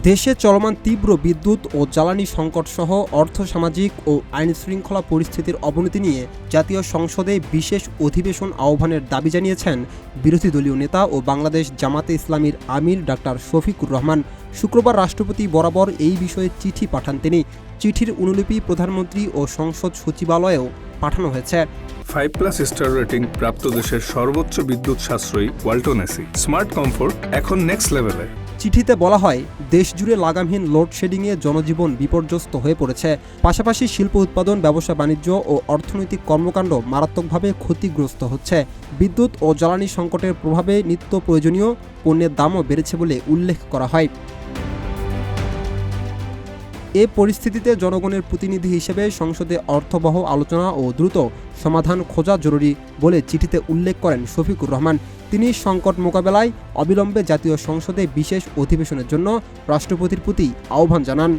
দেশে চলমান তীব্র বিদ্যুৎ ও জ্বালানি সংকটসহ অর্থসামাজিক ও আইনশৃঙ্খলা পরিস্থিতির অবনতি নিয়ে জাতীয় সংসদে বিশেষ অধিবেশন আহ্বানের দাবি জানিয়েছেন বিরোধী দলীয় নেতা ও বাংলাদেশ জামাতে ইসলামীর আমির ডাক্তার শফিকুর রহমান। শুক্রবার রাষ্ট্রপতি বরাবর এই বিষয়ে চিঠি পাঠান তিনি। চিঠির অনুলিপি প্রধানমন্ত্রী ও সংসদ সচিবালয়েও পাঠানো হয়েছে। 5+ স্টার রেটিং প্রাপ্ত দেশের সর্বোচ্চ বিদ্যুৎ সাশ্রয়ী ওয়ালটন এসি স্মার্ট কমফোর্ট এখন নেক্সট লেভেলে। চিঠিতে বলা হয়, দেশজুড়ে লাগামহীন লোডশেডিংয়ে জনজীবন বিপর্যস্ত হয়ে পড়েছে। পাশাপাশি শিল্প উৎপাদন, ব্যবসা বাণিজ্য ও অর্থনৈতিক কর্মকাণ্ড মারাত্মকভাবে ক্ষতিগ্রস্ত হচ্ছে। বিদ্যুৎ ও জ্বালানি সংকটের প্রভাবে নিত্য প্রয়োজনীয় পণ্যের দামও বেড়েছে বলে উল্লেখ করা হয়। এ পরিস্থিতিতে জনগণের প্রতিনিধি হিসেবে সংসদে অর্থবহ আলোচনা ও দ্রুত সমাধান খোঁজা জরুরি বলে চিঠিতে উল্লেখ করেন শফিকুর রহমান। তিনি সংকট মোকাবেলায় অবিলম্বে জাতীয় সংসদে বিশেষ অধিবেশনের জন্য রাষ্ট্রপতির প্রতি আহ্বান জানান।